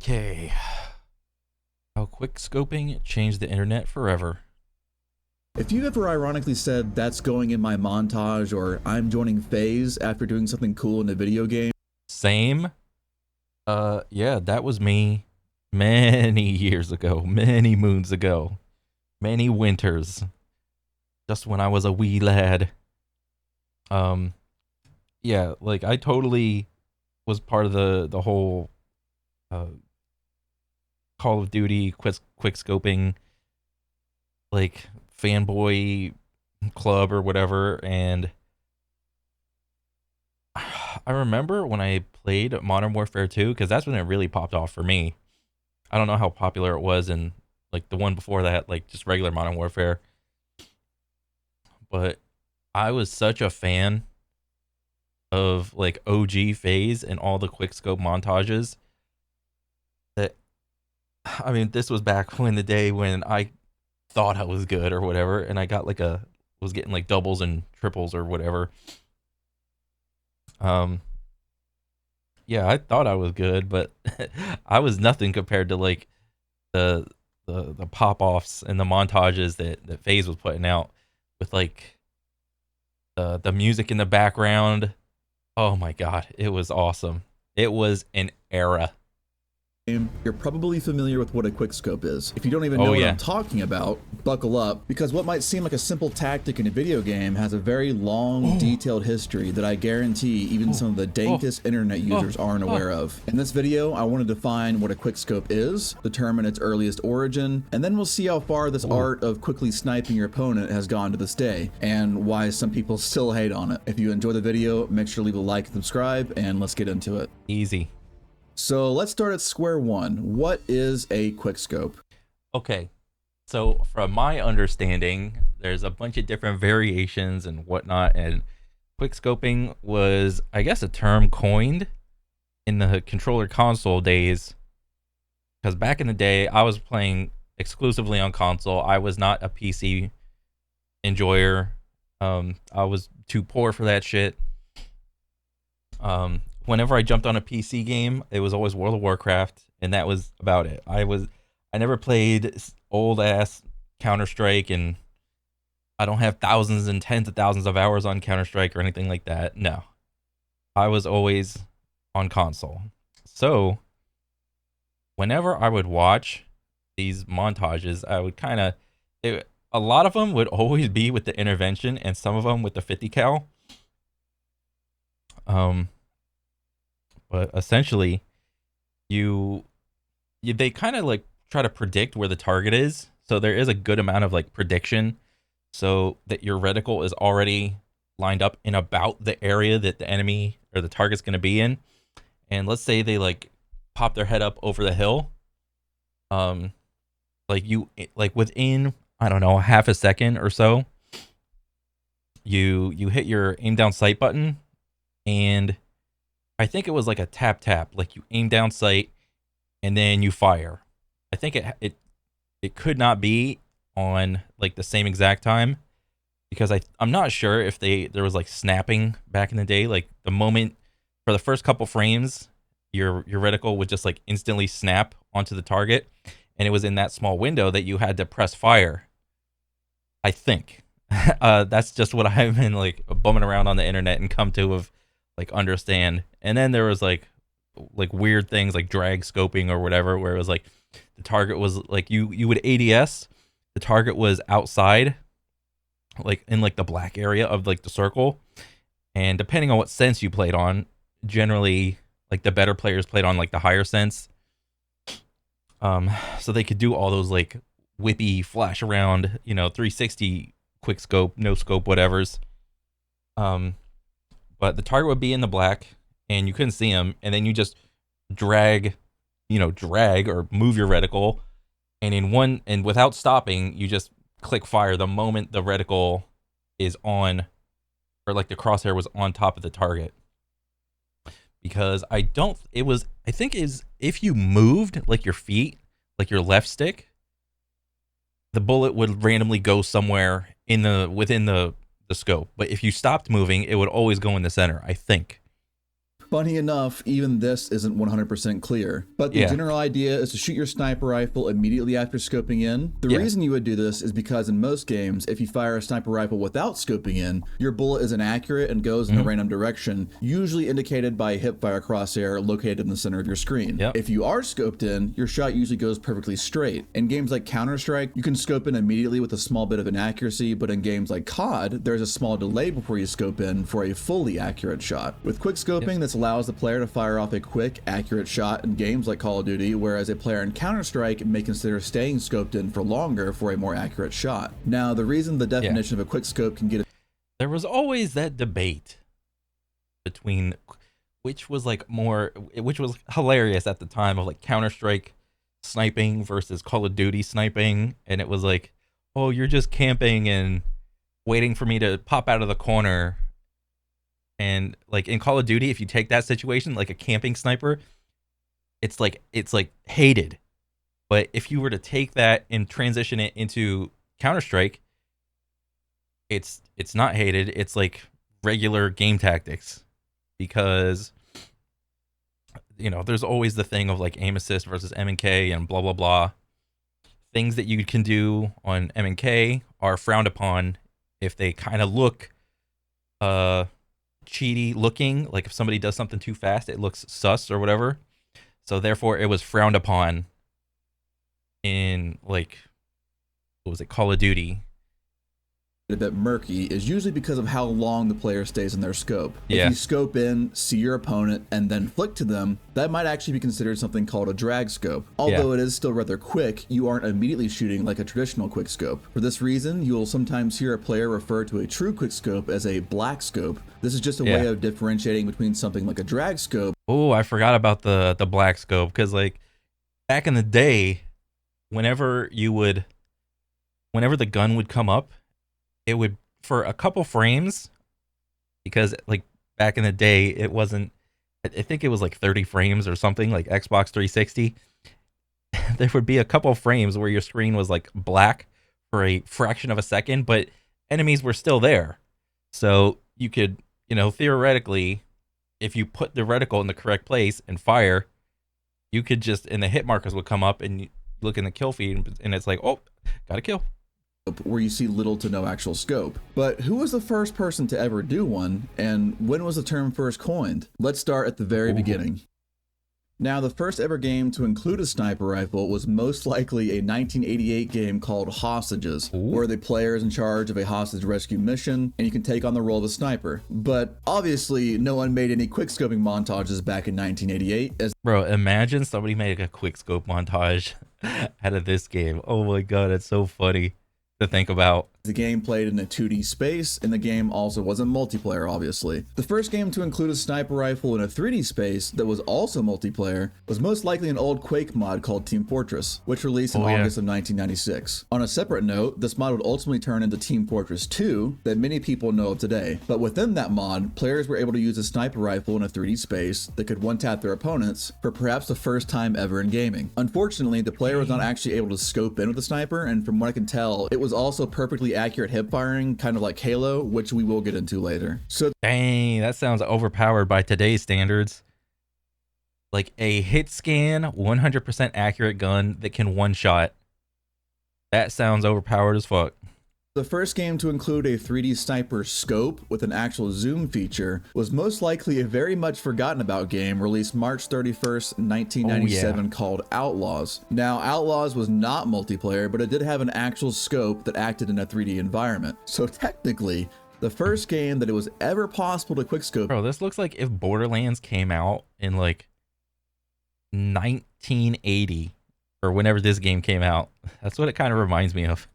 Okay. How quickscoping changed the internet forever. If you've ever ironically said that's going in my montage or I'm joining phase after doing something cool in a video game, Same. Yeah, that was me many years ago, many moons ago, many winters, just when I was a wee lad. Um, yeah, like I totally was part of the whole uh, Call of Duty quickscoping like fanboy club or whatever, and I remember when I played Modern Warfare 2 because that's when it really popped off for me. I don't know how popular it was in like the one before that, like just regular Modern Warfare, but I was such a fan of like OG phase and all the quickscope montages that I mean, this was back when the day when I thought I was good or whatever, and I got like was getting like doubles and triples or whatever. Um, yeah, I thought I was good, but I was nothing compared to like the the pop offs and the montages that FaZe was putting out with like the music in the background. Oh my god, it was awesome. It was an era. you're probably familiar with what a quickscope is. If you don't even know Oh what yeah. I'm talking about, buckle up, because what might seem like a simple tactic in a video game has a very long, Oh, detailed history that I guarantee even oh, some of the oh, dankest internet oh, users aren't oh. aware of. In this video, I want to define what a quickscope is, determine its earliest origin, and then we'll see how far this Ooh. art of quickly sniping your opponent has gone to this day, and why some people still hate on it. If you enjoy the video, make sure to leave a like and subscribe, and let's get into it. Easy. So let's start at square one. What is a quickscope? Okay. So from my understanding, there's a bunch of different variations and whatnot, and quickscoping was, I guess, a term coined in the controller console days. Because back in the day, I was playing exclusively on console. I was not a PC enjoyer. I was too poor for that shit. Whenever I jumped on a PC game, it was always World of Warcraft, and that was about it. I never played old ass Counter Strike, and I don't have thousands and tens of thousands of hours on Counter Strike or anything like that. No, I was always on console. So whenever I would watch these montages, I would kind of, a lot of them would always be with the intervention, and some of them with the 50 cal. Um, but essentially, you, they kind of like try to predict where the target is. So there is a good amount of like prediction, so that your reticle is already lined up in about the area that the enemy or the target's going to be in. And let's say they like pop their head up over the hill. Um, like you like within, I don't know, half a second or so, you hit your aim down sight button, and I think it was like a tap tap, like you aim down sight and then you fire. I think it could not be on like the same exact time, because I'm not sure if there was like snapping back in the day, like the moment for the first couple frames your reticle would just like instantly snap onto the target, and it was in that small window that you had to press fire, I think. That's just what I've been like bumming around on the internet and come to have like understand. And then there was like weird things like drag scoping or whatever, where it was like the target was like you would ADS, the target was outside, like in like the black area of like the circle, and depending on what sense you played on, generally like the better players played on like the higher sense. So they could do all those like whippy flash around, 360 quick scope, no scope, whatever's. Um, but the target would be in the black, and you couldn't see him, and then you just drag, drag or move your reticle, and without stopping, you just click fire the moment the reticle is on, or like the crosshair was on top of the target. Because I think is if you moved like your feet, like your left stick, the bullet would randomly go somewhere within the scope. But if you stopped moving, it would always go in the center, I think. Funny enough, even this isn't 100% clear, but the general idea is to shoot your sniper rifle immediately after scoping in. The reason you would do this is because in most games, if you fire a sniper rifle without scoping in, your bullet is inaccurate and goes in a random direction, usually indicated by a hipfire crosshair located in the center of your screen. If you are scoped in, your shot usually goes perfectly straight. In games like Counter-Strike, you can scope in immediately with a small bit of inaccuracy, but in games like COD, there's a small delay before you scope in for a fully accurate shot. With quickscoping, this allows the player to fire off a quick, accurate shot in games like Call of Duty, whereas a player in Counter-Strike may consider staying scoped in for longer for a more accurate shot. Now, the reason the definition of a quickscope can get... There was always that debate between which was hilarious at the time of like Counter-Strike sniping versus Call of Duty sniping, and it was like, oh, you're just camping and waiting for me to pop out of the corner. And like in Call of Duty, if you take that situation, like a camping sniper, it's like hated. But if you were to take that and transition it into Counter-Strike, it's not hated. It's like regular game tactics, because you know there's always the thing of like aim assist versus M&K and blah blah blah. Things that you can do on M&K are frowned upon if they kind of look cheaty looking, like if somebody does something too fast, it looks sus or whatever. So therefore it was frowned upon in like, what was it, Call of Duty. A bit murky is usually because of how long the player stays in their scope. If you scope in, see your opponent, and then flick to them, that might actually be considered something called a drag scope. Although it is still rather quick, you aren't immediately shooting like a traditional quick scope. For this reason, you'll sometimes hear a player refer to a true quick scope as a black scope. This is just a way of differentiating between something like a drag scope. Oh, I forgot about the black scope, because like back in the day, whenever the gun would come up, it would, for a couple frames, because like back in the day, it wasn't, I think it was like 30 frames or something, like Xbox 360. There would be a couple frames where your screen was like black for a fraction of a second, but enemies were still there. So you could, you know, theoretically, if you put the reticle in the correct place and fire, you could just, and the hit markers would come up and you look in the kill feed and it's like, oh, got a kill. Where you see little to no actual scope. But who was the first person to ever do one, and when was the term first coined? Let's start at the very beginning. Now, the first ever game to include a sniper rifle was most likely a 1988 game called Hostages, where the player is in charge of a hostage rescue mission, and you can take on the role of a sniper. But obviously, no one made any quickscoping montages back in 1988. Bro, imagine somebody made a quickscope montage out of this game. Oh my god, that's so funny to think about. The game played in a 2D space, and the game also wasn't multiplayer, obviously. The first game to include a sniper rifle in a 3D space that was also multiplayer was most likely an old Quake mod called Team Fortress, which released in August of 1996. On a separate note, this mod would ultimately turn into Team Fortress 2 that many people know of today. But within that mod, players were able to use a sniper rifle in a 3D space that could one-tap their opponents for perhaps the first time ever in gaming. Unfortunately, the player was not actually able to scope in with the sniper, and from what I can tell, it was also perfectly accurate hip firing, kind of like Halo, which we will get into later. So dang, that sounds overpowered by today's standards. Like a hit scan 100% accurate gun that can one shot. That sounds overpowered as fuck. The first game to include a 3D sniper scope with an actual zoom feature was most likely a very much forgotten about game released March 31st, 1997 called Outlaws. Now, Outlaws was not multiplayer, but it did have an actual scope that acted in a 3D environment. So technically, the first game that it was ever possible to quickscope. Bro, this looks like if Borderlands came out in like 1980 or whenever this game came out. That's what it kind of reminds me of.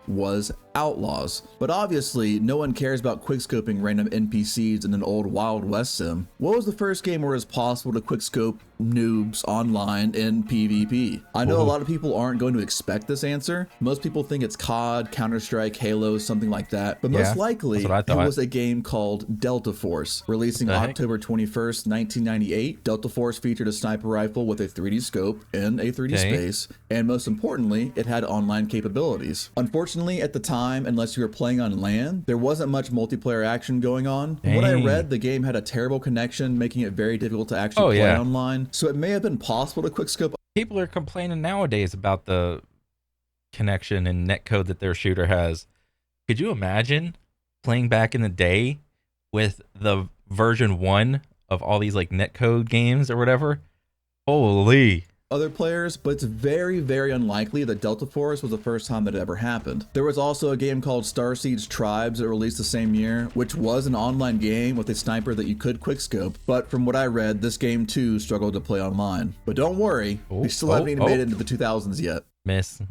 Was Outlaws. But obviously, no one cares about quickscoping random NPCs in an old Wild West sim. What was the first game where it was possible to quickscope noobs online in PvP? I know a lot of people aren't going to expect this answer. Most people think it's COD, Counter-Strike, Halo, something like that. But most likely, it was a game called Delta Force, releasing October 21st, 1998. Delta Force featured a sniper rifle with a 3D scope in a 3D space, and most importantly, it had online capabilities. Unfortunately, at the time, time unless you were playing on LAN. There wasn't much multiplayer action going on. From what I Dang. read, the game had a terrible connection, making it very difficult to actually play Yeah. online. So it may have been possible to quickscope. People are complaining nowadays about the connection and netcode that their shooter has. Could you imagine playing back in the day with the version 1 of all these like netcode games or whatever? Holy. Other players, but it's very, very unlikely that Delta Force was the first time that it ever happened. There was also a game called Star Siege Tribes that released the same year, which was an online game with a sniper that you could quickscope, but from what I read, this game too struggled to play online. But don't worry, we still haven't even made it into the 2000s yet. Miss.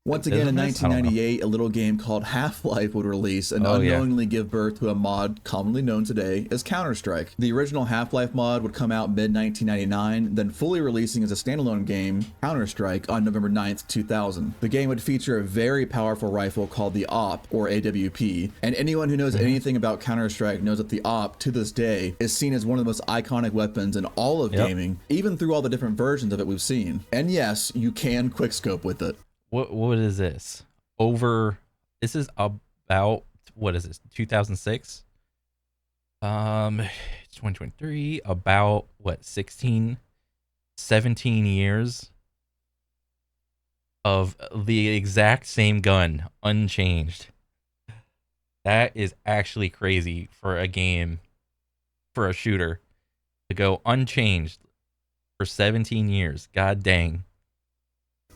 Once again, in 1998, a little game called Half-Life would release and unknowingly give birth to a mod commonly known today as Counter-Strike. The original Half-Life mod would come out mid-1999, then fully releasing as a standalone game, Counter-Strike, on November 9th, 2000. The game would feature a very powerful rifle called the AWP, or AWP, and anyone who knows anything about Counter-Strike knows that the AWP, to this day, is seen as one of the most iconic weapons in all of gaming, even through all the different versions of it we've seen. And yes, you can quickscope with it. What is this? This is about, what is this, 2006? It's 2023, about what, 16, 17 years of the exact same gun, unchanged. That is actually crazy for a game, for a shooter, to go unchanged for 17 years. God dang.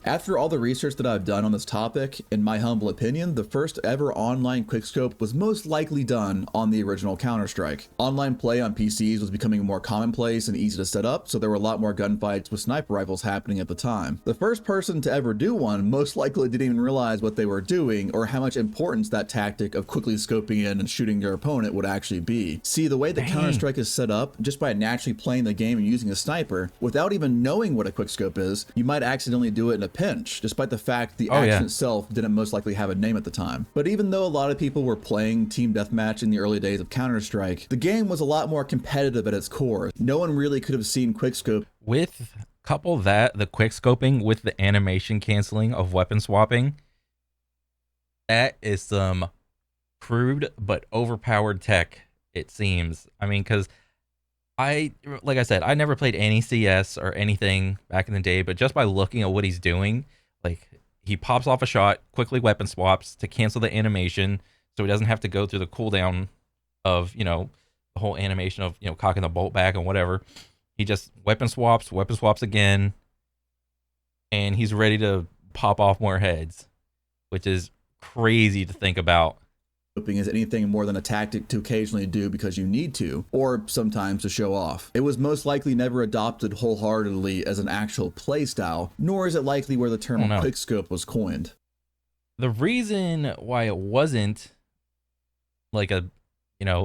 After all the research that I've done on this topic, in my humble opinion, the first ever online quickscope was most likely done on the original Counter-Strike. Online play on PCs was becoming more commonplace and easy to set up, so there were a lot more gunfights with sniper rifles happening at the time. The first person to ever do one most likely didn't even realize what they were doing or how much importance that tactic of quickly scoping in and shooting your opponent would actually be. See, the way that Counter-Strike is set up, just by naturally playing the game and using a sniper, without even knowing what a quickscope is, you might accidentally do it in a pinch, despite the fact the action itself didn't most likely have a name at the time. But even though a lot of people were playing Team Deathmatch in the early days of Counter-Strike, the game was a lot more competitive at its core. No one really could have seen quickscope. With couple that, the quickscoping with the animation canceling of weapon swapping, that is some crude but overpowered tech, it seems. I mean, because like I said, I never played any CS or anything back in the day, but just by looking at what he's doing, like he pops off a shot, quickly weapon swaps to cancel the animation so he doesn't have to go through the cooldown of, the whole animation of, cocking the bolt back and whatever. He just weapon swaps again, and he's ready to pop off more heads, which is crazy to think about. Is anything more than a tactic to occasionally do because you need to, or sometimes to show off. It was most likely never adopted wholeheartedly as an actual play style, nor is it likely where the term quickscope was coined. The reason why it wasn't like a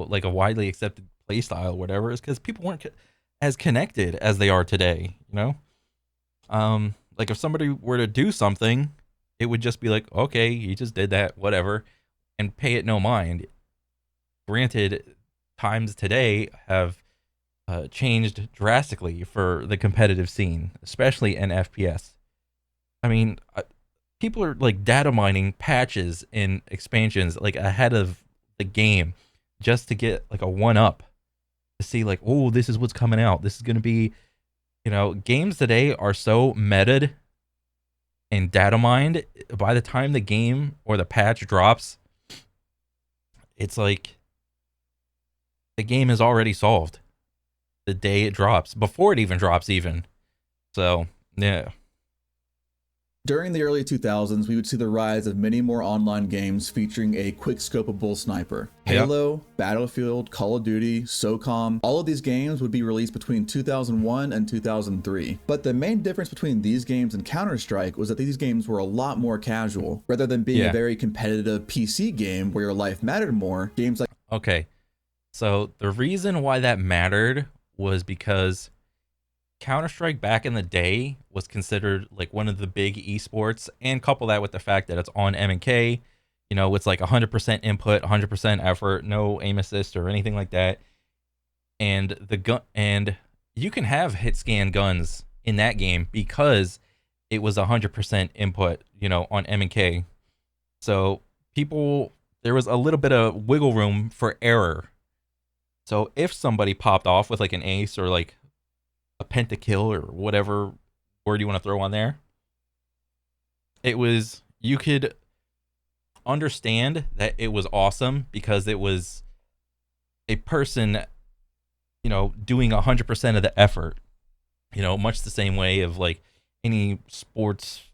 widely accepted play style or whatever is because people weren't as connected as they are today. Like if somebody were to do something, it would just be like, okay, he just did that, whatever, and pay it no mind. Granted, times today have changed drastically for the competitive scene, especially in FPS. I mean, people are like data mining patches and expansions like ahead of the game just to get like a one-up to see like, oh, this is what's coming out. This is going to be, games today are so meted and data mined. By the time the game or the patch drops, it's like the game is already solved the day it drops, before it even drops even. So, yeah. During the early 2000s, we would see the rise of many more online games featuring a quickscopable sniper. Halo, Battlefield, Call of Duty, SOCOM, all of these games would be released between 2001 and 2003. But the main difference between these games and Counter-Strike was that these games were a lot more casual. Rather than being a very competitive PC game where your life mattered more, games like... Okay, so the reason why that mattered was because Counter-Strike back in the day was considered like one of the big esports, and couple that with the fact that it's on M&K, it's like 100% input, 100% effort, no aim assist or anything like that. And the gun, and you can have hit scan guns in that game because it was 100% input, on M&K. So there was a little bit of wiggle room for error. So if somebody popped off with like an ace or like a pentakill or whatever word you want to throw on there, you could understand that it was awesome because it was a person, doing 100% of the effort, much the same way of like any sports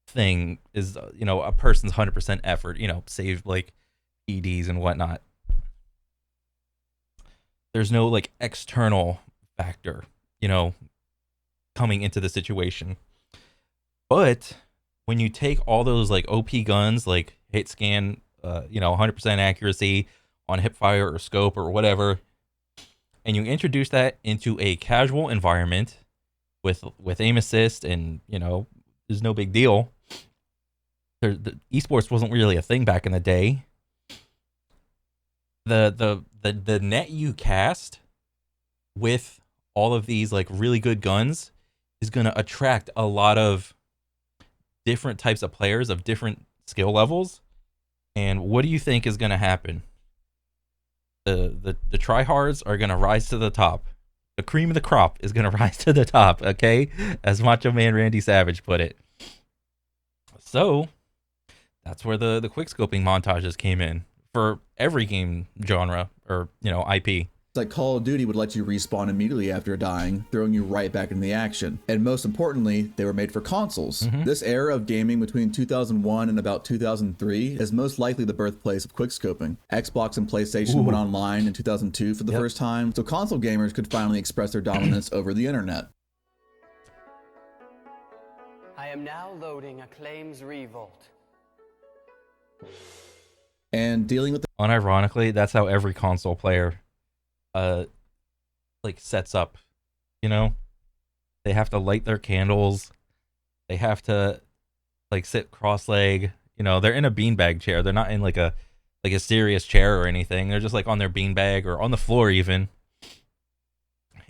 thing is, a person's 100% effort, save like EDs and whatnot. There's no like external factor, coming into the situation. But when you take all those like OP guns, like hit scan, 100% accuracy on hipfire or scope or whatever, and you introduce that into a casual environment with aim assist, and there's no big deal. The esports wasn't really a thing back in the day. The net you cast with all of these like really good guns is going to attract a lot of different types of players of different skill levels. And what do you think is going to happen? The tryhards are going to rise to the top. The cream of the crop is going to rise to the top, okay? As Macho Man Randy Savage put it. So that's where the quickscoping montages came in for every game genre or, IP. Like Call of Duty would let you respawn immediately after dying, throwing you right back into the action. And most importantly, they were made for consoles. Mm-hmm. This era of gaming between 2001 and about 2003 is most likely the birthplace of quickscoping. Xbox and PlayStation went online in 2002 for the first time, so console gamers could finally express their dominance over the internet. I am now loading Acclaim's Revolt. And dealing with unironically, that's how every console player like sets up, they have to light their candles, they have to like sit cross-leg, they're in a beanbag chair, they're not in like a serious chair or anything, they're just like on their beanbag or on the floor even,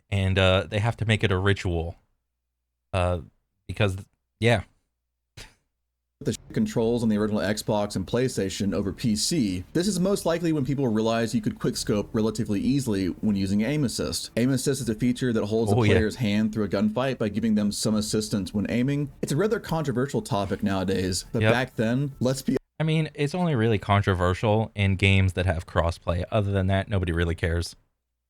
and they have to make it a ritual because the controls on the original Xbox and PlayStation over PC. This is most likely when people realized you could quickscope relatively easily when using aim assist. Aim assist is a feature that holds the player's hand through a gunfight by giving them some assistance when aiming. It's a rather controversial topic nowadays, but back then, it's only really controversial in games that have crossplay. Other than that, nobody really cares.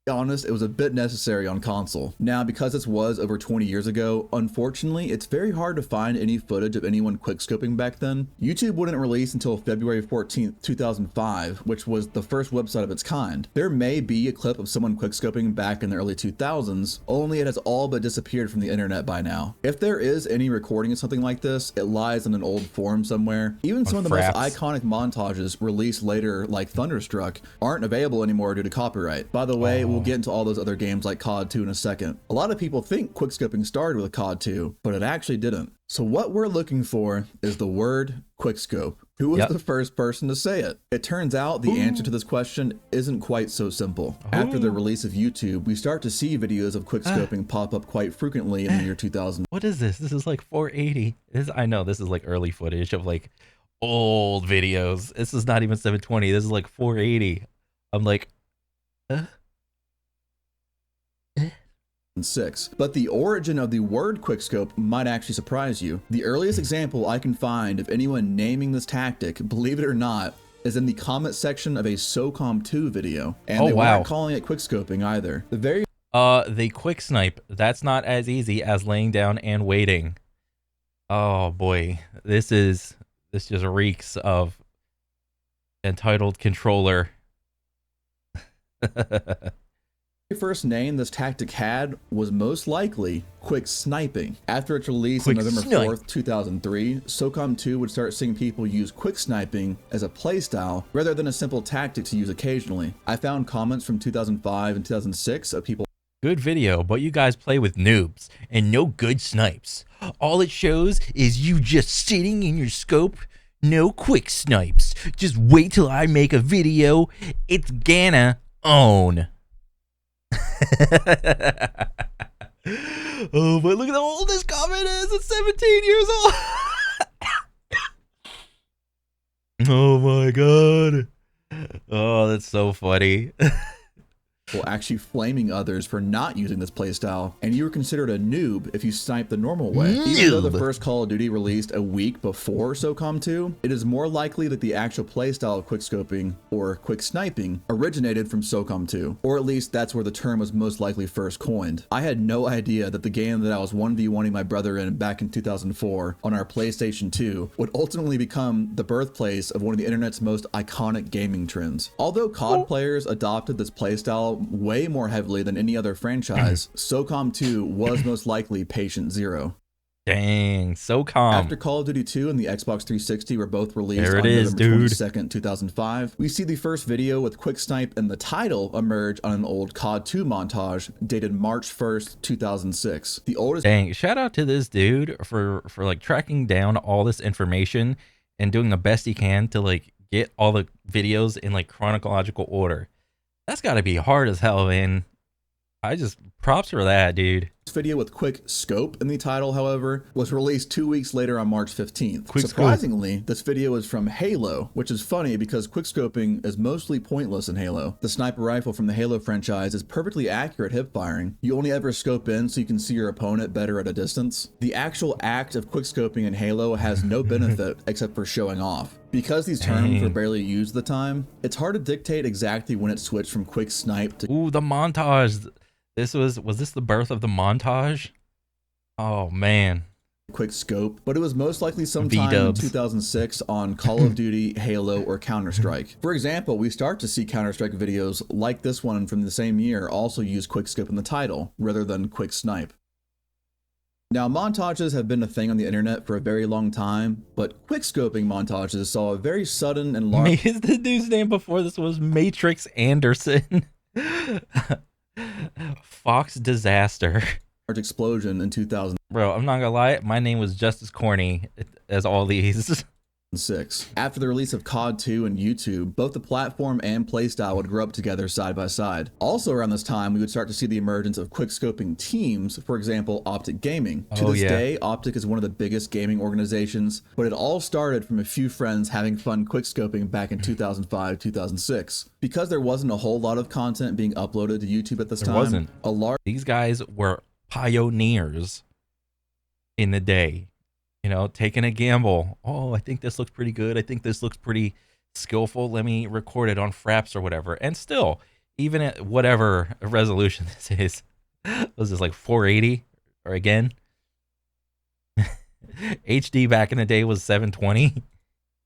Honest, it was a bit necessary on console. Now, because this was over 20 years ago, unfortunately, it's very hard to find any footage of anyone quickscoping back then. YouTube wouldn't release until February 14th, 2005, which was the first website of its kind. There may be a clip of someone quickscoping back in the early 2000s, only it has all but disappeared from the internet by now. If there is any recording of something like this, it lies in an old forum somewhere. Even some of the most iconic montages released later, like Thunderstruck, aren't available anymore due to copyright. By the way, we'll get into all those other games like COD 2 in a second. A lot of people think quickscoping started with COD 2, but it actually didn't. So what we're looking for is the word quickscope. Who was the first person to say it? It turns out the answer to this question isn't quite so simple. After the release of YouTube, we start to see videos of quickscoping pop up quite frequently in the year 2000. What is this? This is like 480. I know this is like early footage of like old videos. This is not even 720. This is like 480. I'm like, But the origin of the word quickscope might actually surprise you. The earliest example I can find of anyone naming this tactic, believe it or not, is in the comment section of a SOCOM 2 video. And they weren't calling it quickscoping either. The quick snipe, that's not as easy as laying down and waiting. Oh boy, this just reeks of entitled controller. The first name this tactic had was most likely quick sniping. After its release on November 4th, 2003, SOCOM 2 would start seeing people use quick sniping as a playstyle rather than a simple tactic to use occasionally. I found comments from 2005 and 2006 of people. Good video, but you guys play with noobs and no good snipes. All it shows is you just sitting in your scope. No quick snipes. Just wait till I make a video. It's gonna own. Oh, but look at how old this comment is. It's 17 years Oh my god. Oh, that's so funny. Actually flaming others for not using this playstyle, and you were considered a noob if you sniped the normal way. Even though the first Call of Duty released a week before SOCOM 2, it is more likely that the actual playstyle of quickscoping, or quick sniping, originated from SOCOM 2, or at least that's where the term was most likely first coined. I had no idea that the game that I was 1v1ing my brother in back in 2004 on our PlayStation 2 would ultimately become the birthplace of one of the internet's most iconic gaming trends. Although COD players adopted this playstyle way more heavily than any other franchise, SOCOM 2 was most likely patient zero. Dang, SOCOM. After Call of Duty 2 and the Xbox 360 were both released there it on is, November dude. 22nd, 2005, we see the first video with Quick Snipe and the title emerge on an old COD 2 montage dated March 1st, 2006. The oldest. Dang, shout out to this dude for like tracking down all this information and doing the best he can to like get all the videos in like chronological order. That's got to be hard as hell, man. I just props for that, dude. This video with Quick Scope in the title, however, was released 2 weeks later on March 15th. Surprisingly, this video is from Halo, which is funny because quickscoping is mostly pointless in Halo. The sniper rifle from the Halo franchise is perfectly accurate hip firing. You only ever scope in so you can see your opponent better at a distance. The actual act of quickscoping in Halo has no benefit except for showing off. Because these terms were barely used at the time, it's hard to dictate exactly when it switched from quick snipe to— Ooh, the montage. Was this the birth of the montage? Oh man. Quick scope, but it was most likely sometime in 2006 on Call of Duty, Halo, or Counter-Strike. For example, we start to see Counter-Strike videos like this one from the same year also use quick scope in the title rather than quick snipe. Now, montages have been a thing on the internet for a very long time, but quickscoping montages saw a very sudden and large— The dude's name before this was Matrix Anderson. Fox Disaster. large explosion in 2006. Bro, I'm not gonna lie, my name was just as corny as all these. After the release of COD 2 and YouTube, both the platform and playstyle would grow up together side by side. Also around this time, we would start to see the emergence of quickscoping teams, for example, Optic Gaming. To this day, Optic is one of the biggest gaming organizations, but it all started from a few friends having fun quickscoping back in 2005, 2006. Because there wasn't a whole lot of content being uploaded to YouTube at this time, these guys were pioneers in the day. You know, taking a gamble. Oh, I think this looks pretty good. I think this looks pretty skillful. Let me record it on Fraps or whatever. And still, even at whatever resolution this is, was this like 480 or again? HD back in the day was 720.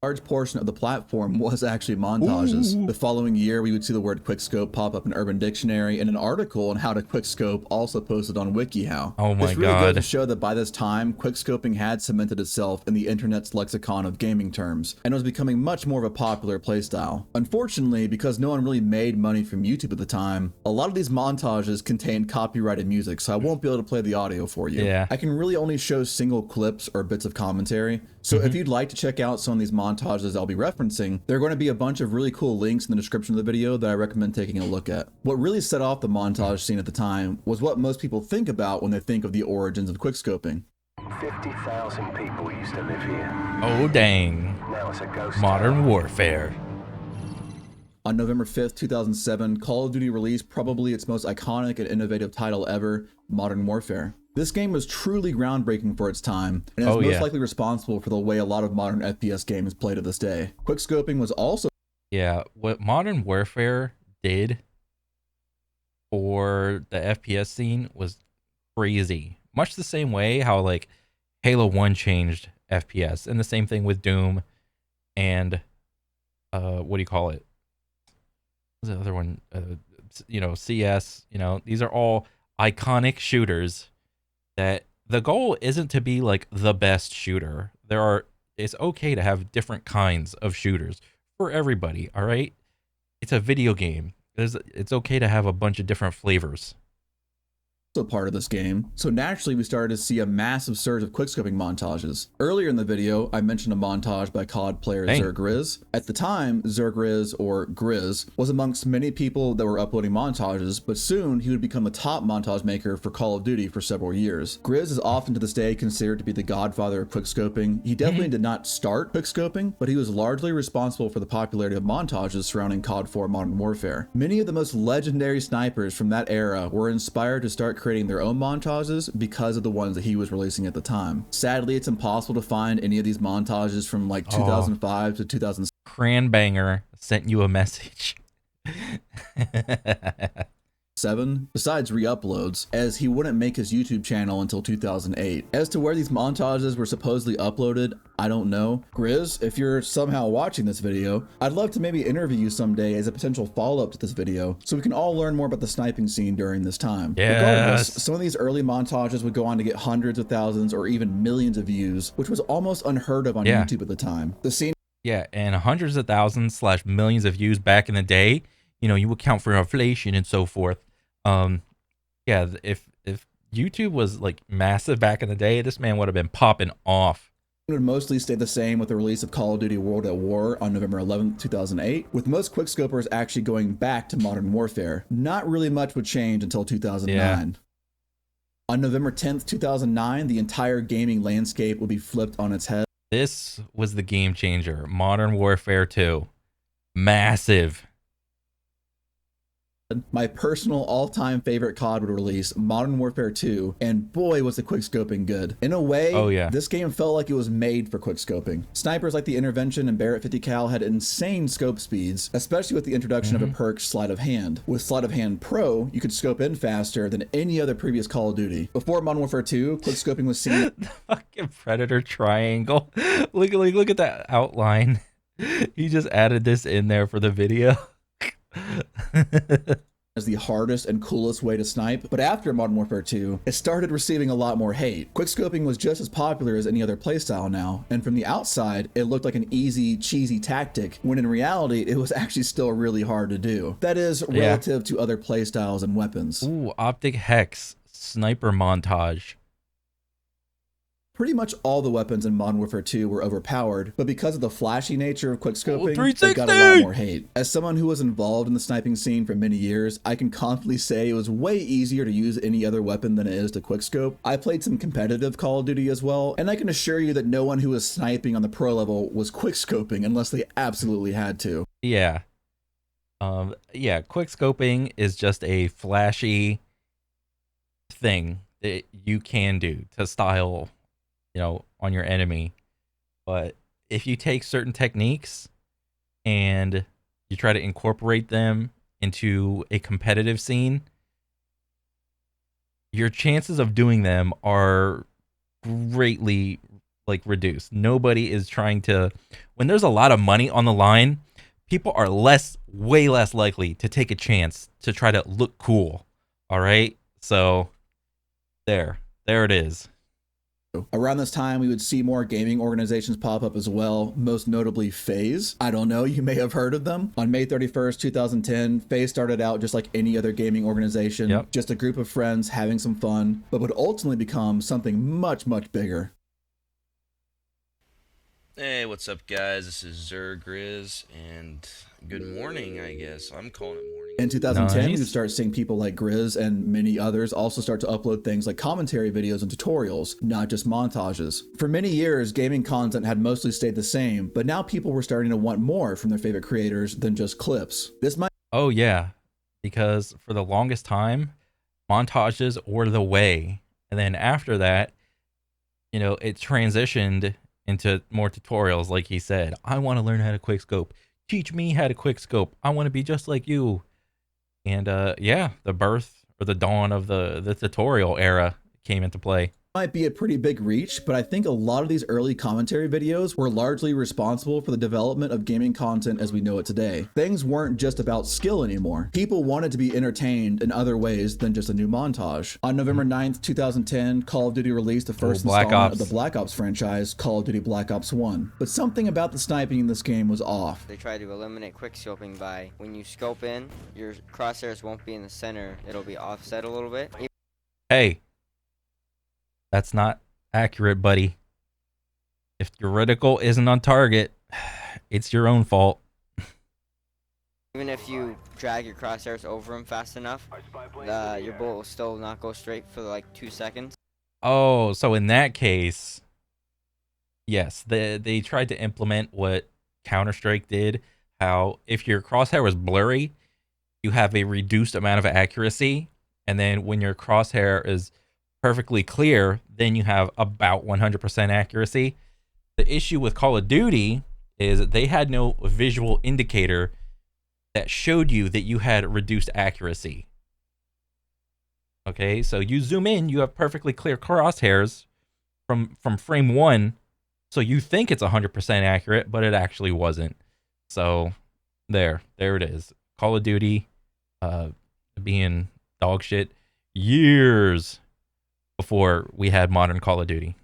Large portion of the platform was actually montages. Ooh. The following year, we would see the word quickscope pop up in Urban Dictionary, and an article on how to quickscope also posted on WikiHow. Oh my God. This really goes to show that by this time, quickscoping had cemented itself in the internet's lexicon of gaming terms, and was becoming much more of a popular playstyle. Unfortunately, because no one really made money from YouTube at the time, a lot of these montages contained copyrighted music, so I won't be able to play the audio for you. Yeah. I can really only show single clips or bits of commentary, so if you'd like to check out some of these montages I'll be referencing, there are going to be a bunch of really cool links in the description of the video that I recommend taking a look at. What really set off the montage scene at the time was what most people think about when they think of the origins of quickscoping. 50,000 people used to live here. Oh dang. Now it's a ghost Modern town. Warfare. On November 5th, 2007, Call of Duty released probably its most iconic and innovative title ever, Modern Warfare. This game was truly groundbreaking for its time, and is most likely responsible for the way a lot of modern FPS games played to this day. Quickscoping was also— Yeah, what Modern Warfare did for the FPS scene was crazy. Much the same way how like Halo 1 changed FPS, and the same thing with Doom and what do you call it? What's the other one? CS, these are all iconic shooters that the goal isn't to be like the best shooter. It's okay to have different kinds of shooters for everybody, all right? It's a video game. It's okay to have a bunch of different flavors. also part of this game, so naturally we started to see a massive surge of quickscoping montages. Earlier in the video, I mentioned a montage by COD player Zergriz. At the time, Zergriz, or Grizz, was amongst many people that were uploading montages, but soon he would become the top montage maker for Call of Duty for several years. Grizz is often to this day considered to be the godfather of quickscoping. He definitely did not start quickscoping, but he was largely responsible for the popularity of montages surrounding COD 4 Modern Warfare. Many of the most legendary snipers from that era were inspired to start creating their own montages because of the ones that he was releasing at the time. Sadly, it's impossible to find any of these montages from like 2005 to 2006. Cranbanger sent you a message. Besides re-uploads, as he wouldn't make his YouTube channel until 2008. As to where these montages were supposedly uploaded, I don't know. Grizz, if you're somehow watching this video, I'd love to maybe interview you someday as a potential follow-up to this video, so we can all learn more about the sniping scene during this time. Regardless, some of these early montages would go on to get hundreds of thousands or even millions of views, which was almost unheard of on YouTube at the time. The scene and hundreds of thousands / millions of views back in the day, you know, you would count for inflation and so forth. If YouTube was like massive back in the day, this man would have been popping off. It would mostly stay the same with the release of Call of Duty World at War on November 11th, 2008, with most quickscopers actually going back to Modern Warfare. Not really much would change until 2009. On November 10th, 2009, the entire gaming landscape would be flipped on its head. This was the game changer. Modern Warfare 2. Massive. My personal all-time favorite COD would release, Modern Warfare 2, and boy was the quickscoping good. In a way, this game felt like it was made for quickscoping. Snipers like the Intervention and Barrett 50 cal had insane scope speeds, especially with the introduction of a perk, Sleight of Hand. With Sleight of Hand Pro, you could scope in faster than any other previous Call of Duty. Before Modern Warfare 2, quickscoping was seen. The fucking Predator triangle. Look at that outline. He just added this in there for the video. As the hardest and coolest way to snipe, but after Modern Warfare 2, it started receiving a lot more hate. Quickscoping was just as popular as any other playstyle now, and from the outside, it looked like an easy, cheesy tactic, when in reality, it was actually still really hard to do. That is, relative to other playstyles and weapons. Ooh, Optic Hex, sniper montage. Pretty much all the weapons in Modern Warfare 2 were overpowered, but because of the flashy nature of quickscoping, they got a lot more hate. As someone who was involved in the sniping scene for many years, I can confidently say it was way easier to use any other weapon than it is to quickscope. I played some competitive Call of Duty as well, and I can assure you that no one who was sniping on the pro level was quickscoping unless they absolutely had to. Quickscoping is just a flashy thing that you can do to style, you know, on your enemy. But if you take certain techniques and you try to incorporate them into a competitive scene, your chances of doing them are greatly like reduced. Nobody is trying to, when there's a lot of money on the line, people are way less likely to take a chance to try to look cool. All right. So there it is. Around this time, we would see more gaming organizations pop up as well, most notably FaZe. I don't know, you may have heard of them. On May 31st, 2010, FaZe started out just like any other gaming organization, just a group of friends having some fun, but would ultimately become something much, much bigger. Hey, what's up, guys? This is Zergriz, and good morning, I guess. I'm calling it morning. In 2010, we would start seeing people like Grizz and many others also start to upload things like commentary videos and tutorials, not just montages. For many years, gaming content had mostly stayed the same, but now people were starting to want more from their favorite creators than just clips. This might— Oh yeah, because for the longest time, montages were the way. And then after that, you know, it transitioned into more tutorials. Like he said, I want to learn how to quickscope. Teach me how to quickscope. I want to be just like you. And the birth or the dawn of the tutorial era came into play. Might be a pretty big reach, but I think a lot of these early commentary videos were largely responsible for the development of gaming content as we know it today. Things weren't just about skill anymore. People wanted to be entertained in other ways than just a new montage. On November 9th, 2010, Call of Duty released the first installment of the Black Ops franchise, Call of Duty Black Ops 1. But something about the sniping in this game was off. They tried to eliminate quickscoping by, when you scope in, your crosshairs won't be in the center, it'll be offset a little bit. Hey, that's not accurate, buddy. If your reticle isn't on target, it's your own fault. Even if you drag your crosshairs over them fast enough, your bullet will still not go straight for like 2 seconds. Oh, so in that case, yes, they tried to implement what Counter-Strike did. How if your crosshair was blurry, you have a reduced amount of accuracy, and then when your crosshair is perfectly clear, then you have about 100% accuracy. The issue with Call of Duty is that they had no visual indicator that showed you that you had reduced accuracy. Okay, so you zoom in, you have perfectly clear crosshairs from frame 1, so you think it's 100% accurate, but it actually wasn't. So there it is. Call of Duty being dog shit years before we had modern Call of Duty.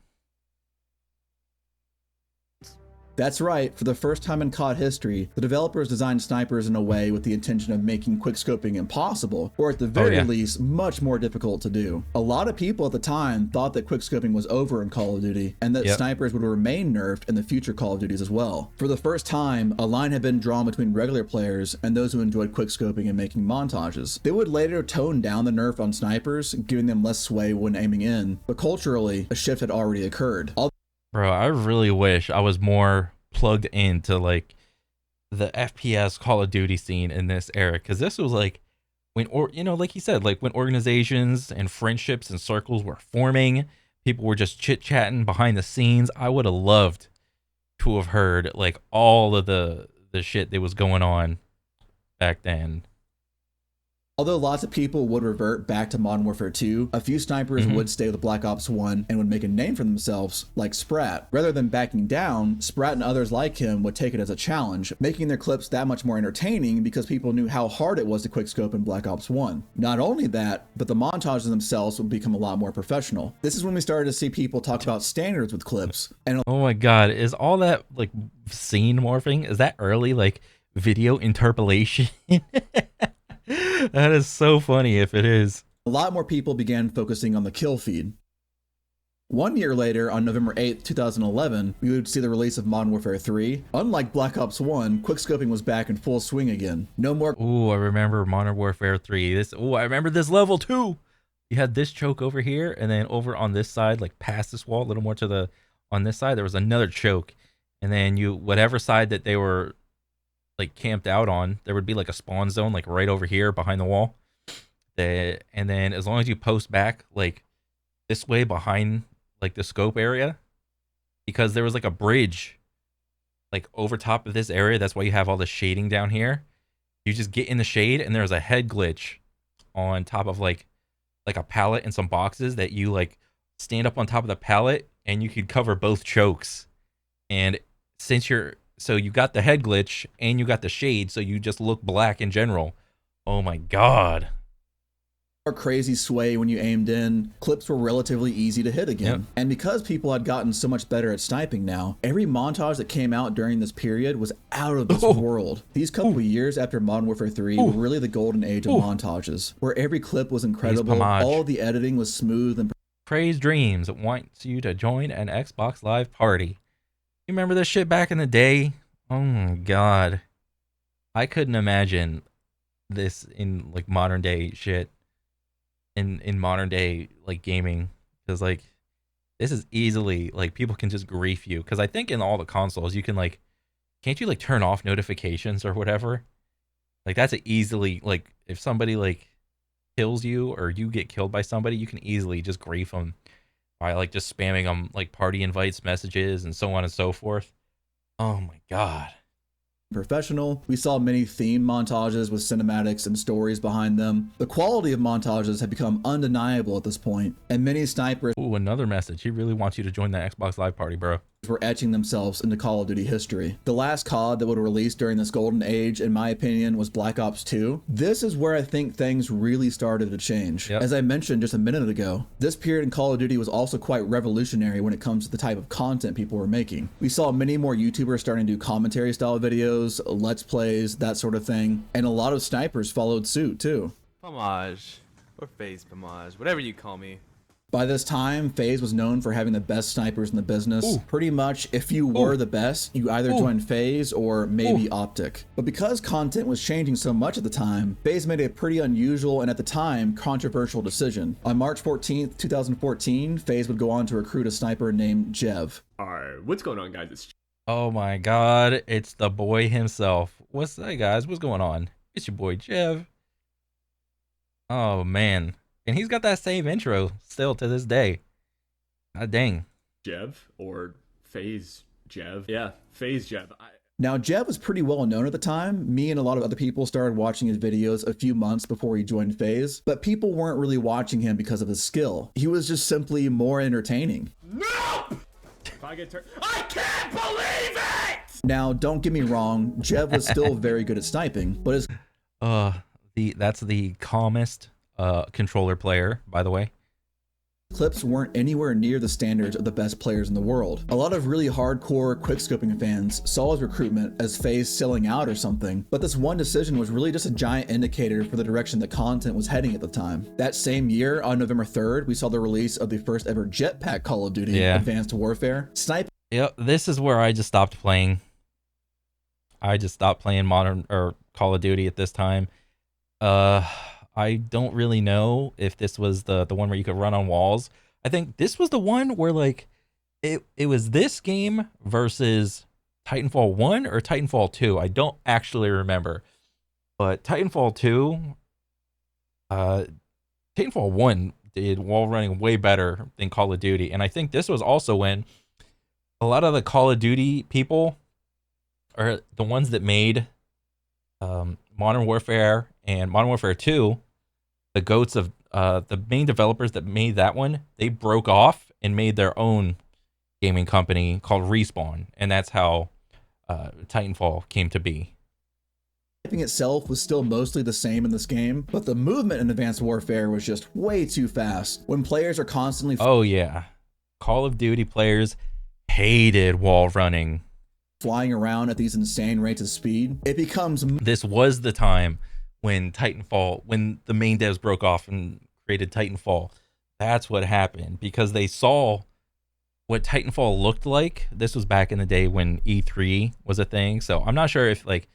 That's right, for the first time in COD history, the developers designed snipers in a way with the intention of making quickscoping impossible, or at the very least, much more difficult to do. A lot of people at the time thought that quickscoping was over in Call of Duty, and that snipers would remain nerfed in the future Call of Duties as well. For the first time, a line had been drawn between regular players and those who enjoyed quickscoping and making montages. They would later tone down the nerf on snipers, giving them less sway when aiming in, but culturally, a shift had already occurred. Bro, I really wish I was more plugged into like the FPS Call of Duty scene in this era, because this was like when, like he said, like when organizations and friendships and circles were forming, people were just chit-chatting behind the scenes. I would have loved to have heard like all of the shit that was going on back then. Although lots of people would revert back to Modern Warfare 2, a few snipers would stay with Black Ops 1 and would make a name for themselves, like Sprat. Rather than backing down, Sprat and others like him would take it as a challenge, making their clips that much more entertaining because people knew how hard it was to quickscope in Black Ops 1. Not only that, but the montages themselves would become a lot more professional. This is when we started to see people talk about standards with clips. And oh my god, is all that like scene morphing, is that early like video interpolation? That is so funny if it is. A lot more people began focusing on the kill feed. 1 year later, on November 8th, 2011, we would see the release of Modern Warfare 3. Unlike Black Ops 1, quickscoping was back in full swing again. No more. Ooh, I remember Modern Warfare 3. I remember this level too. You had this choke over here, and then over on this side, like past this wall, a little more to the on this side, there was another choke, and then whatever side that they were like camped out on, there would be like a spawn zone like right over here behind the wall. And then as long as you post back like this way behind like the scope area, because there was like a bridge like over top of this area, that's why you have all the shading down here. You just get in the shade and there's a head glitch on top of like a pallet and some boxes that you like stand up on top of the pallet and you could cover both chokes. And since you got the head glitch and you got the shade, so you just look black in general. Oh my god. Crazy sway when you aimed in, clips were relatively easy to hit again. And because people had gotten so much better at sniping now, every montage that came out during this period was out of this world. These couple of years after Modern Warfare 3 were really the golden age of montages, where every clip was incredible, all the editing was smooth, and Praise Dreams wants you to join an Xbox Live party. You remember this shit back in the day? Oh my god. I couldn't imagine this in like modern day shit. In modern day like gaming, because like this is easily like people can just grief you, because I think in all the consoles you can like, can't you like turn off notifications or whatever? Like that's easily like if somebody like kills you or you get killed by somebody, you can easily just grief them by like just spamming them like party invites, messages, and so on and so forth. Oh my god. Professional. We saw many theme montages with cinematics and stories behind them. The quality of montages had become undeniable at this point, and many snipers another message. He really wants you to join the Xbox Live party, bro. Were etching themselves into Call of Duty history. The last COD that would release during this golden age, in my opinion, was Black Ops 2. This is where I think things really started to change. As I mentioned just a minute ago, this period in Call of Duty was also quite revolutionary when it comes to the type of content people were making. We saw many more YouTubers starting to do commentary style videos, let's plays, that sort of thing, and a lot of snipers followed suit too. Homage. Or FaZe Pomage, whatever you call me. By this time, FaZe was known for having the best snipers in the business. Ooh. Pretty much, if you were the best, you either joined FaZe or maybe Optic. But because content was changing so much at the time, FaZe made a pretty unusual and at the time, controversial decision. On March 14th, 2014, FaZe would go on to recruit a sniper named Jev. Alright, what's going on, guys? It's Oh my god, it's the boy himself. Hey guys, what's going on? It's your boy Jev. Oh man. And he's got that same intro still to this day. God dang. Jev or FaZe Jev. Yeah, FaZe Jev. Now, Jev was pretty well known at the time. Me and a lot of other people started watching his videos a few months before he joined FaZe, but people weren't really watching him because of his skill. He was just simply more entertaining. Nope! If I get turned, I can't believe it! Now, don't get me wrong, Jev was still very good at sniping, but his that's the calmest controller player, by the way. clips weren't anywhere near the standards of the best players in the world. A lot of really hardcore quickscoping fans saw his recruitment as FaZe selling out or something, but this one decision was really just a giant indicator for the direction that content was heading at the time. That same year, on November 3rd, we saw the release of the first ever jetpack Call of Duty Advanced Warfare. Yep, this is where I just stopped playing. I just stopped playing Modern or Call of Duty at this time. I don't really know if this was the one where you could run on walls. I think this was the one where like it was this game versus Titanfall 1 or Titanfall 2. I don't actually remember. But Titanfall 2, Titanfall 1 did wall running way better than Call of Duty. And I think this was also when a lot of the Call of Duty people are the ones that made Modern Warfare and Modern Warfare 2, the goats of the main developers that made that one, they broke off and made their own gaming company called Respawn, and that's how Titanfall came to be. Sniping itself was still mostly the same in this game, but the movement in Advanced Warfare was just way too fast. When players are constantly oh yeah, Call of Duty players hated wall running. Flying around at these insane rates of speed, it becomes... This was the time when Titanfall, when the main devs broke off and created Titanfall. That's what happened, because they saw what Titanfall looked like. This was back in the day when E3 was a thing. So I'm not sure if like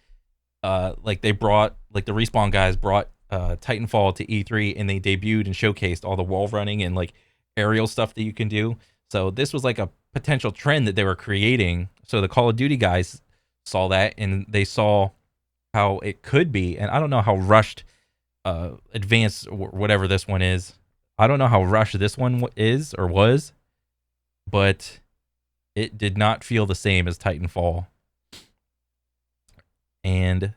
they brought, like the Respawn guys brought Titanfall to E3 and they debuted and showcased all the wall running and like aerial stuff that you can do. So this was like a potential trend that they were creating. So the Call of Duty guys saw that and they saw how it could be. And I don't know how rushed Advanced or whatever this one is. I don't know how rushed this one is or was, but it did not feel the same as Titanfall. And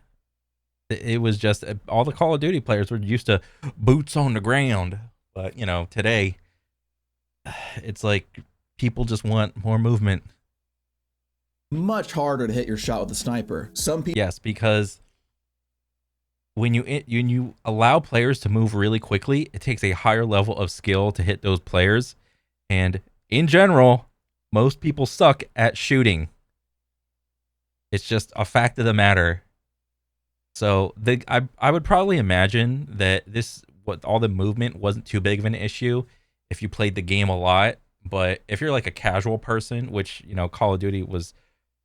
it was just all the Call of Duty players were used to boots on the ground. But, you know, today it's like people just want more movement. Much harder to hit your shot with a sniper. Some people... Yes, because when you allow players to move really quickly, it takes a higher level of skill to hit those players. And in general, most people suck at shooting. It's just a fact of the matter. So I would probably imagine that all the movement wasn't too big of an issue if you played the game a lot. But if you're like a casual person, which, you know, Call of Duty was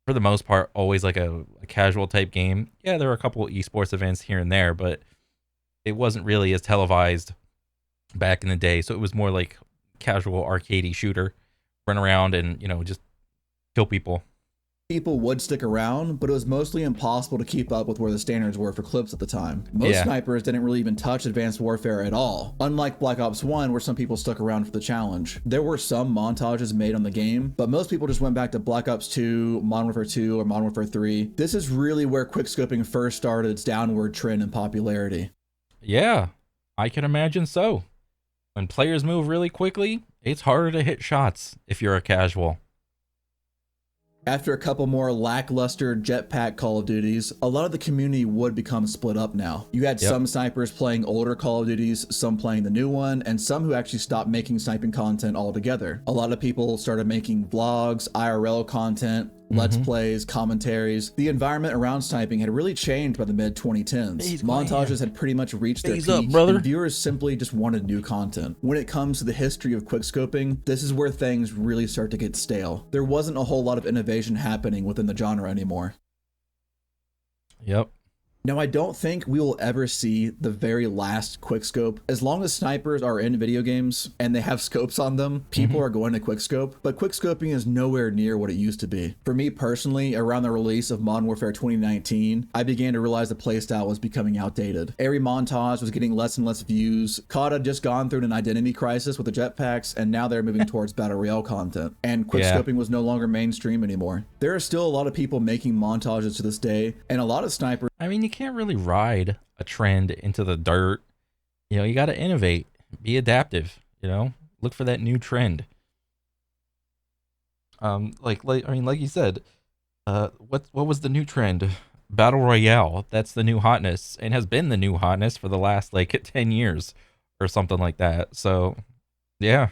for the most part always like a casual type game. Yeah, there were a couple of esports events here and there, but it wasn't really as televised back in the day. So it was more like casual arcadey shooter, run around and, you know, just kill people. People would stick around, but it was mostly impossible to keep up with where the standards were for clips at the time. Most snipers didn't really even touch Advanced Warfare at all, unlike Black Ops 1 where some people stuck around for the challenge. There were some montages made on the game, but most people just went back to Black Ops 2, Modern Warfare 2, or Modern Warfare 3. This is really where quickscoping first started its downward trend in popularity. Yeah, I can imagine so. When players move really quickly, it's harder to hit shots if you're a casual. After a couple more lackluster jetpack Call of Duties, a lot of the community would become split up now. You had some snipers playing older Call of Duties, some playing the new one, and some who actually stopped making sniping content altogether. A lot of people started making vlogs, IRL content, Let's plays, commentaries. The environment around sniping had really changed by the mid-2010s. Montages had pretty much reached their peak, and viewers simply just wanted new content. When it comes to the history of quickscoping, this is where things really start to get stale. There wasn't a whole lot of innovation happening within the genre anymore. Yep. Now, I don't think we will ever see the very last quickscope. As long as snipers are in video games and they have scopes on them, people are going to quickscope, but quickscoping is nowhere near what it used to be. For me personally, around the release of Modern Warfare 2019, I began to realize the playstyle was becoming outdated. Every montage was getting less and less views. COD had just gone through an identity crisis with the jetpacks, and now they're moving towards Battle Royale content, and quickscoping was no longer mainstream anymore. There are still a lot of people making montages to this day, and a lot of snipers. I mean, you can't really ride a trend into the dirt. You know, you got to innovate, be adaptive, you know, look for that new trend. Like you said, what was the new trend? Battle Royale. That's the new hotness, and has been the new hotness for the last like 10 years or something like that. So, yeah.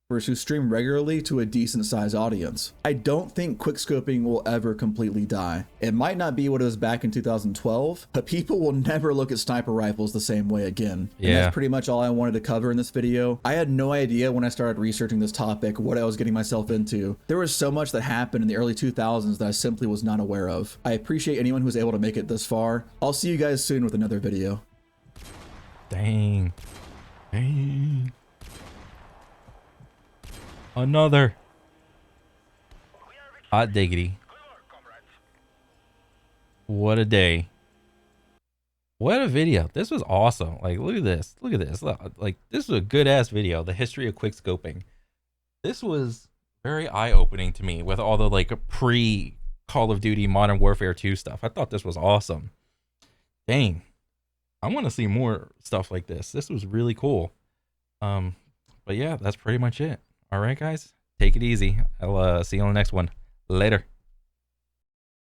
Who stream regularly to a decent sized audience. I don't think quickscoping will ever completely die. It might not be what it was back in 2012, but people will never look at sniper rifles the same way again. And that's pretty much all I wanted to cover in this video. I had no idea when I started researching this topic what I was getting myself into. There was so much that happened in the early 2000s that I simply was not aware of. I appreciate anyone who's able to make it this far. I'll see you guys soon with another video. Dang. Dang. Another. Hot diggity. What a day. What a video. This was awesome. Like, look at this. Look at this. Like, this was a good ass video. The history of quickscoping. This was very eye-opening to me with all the like pre Call of Duty Modern Warfare 2 stuff. I thought this was awesome. Dang. I want to see more stuff like this. This was really cool. But yeah, that's pretty much it. All right, guys, take it easy. I'll see you on the next one. Later.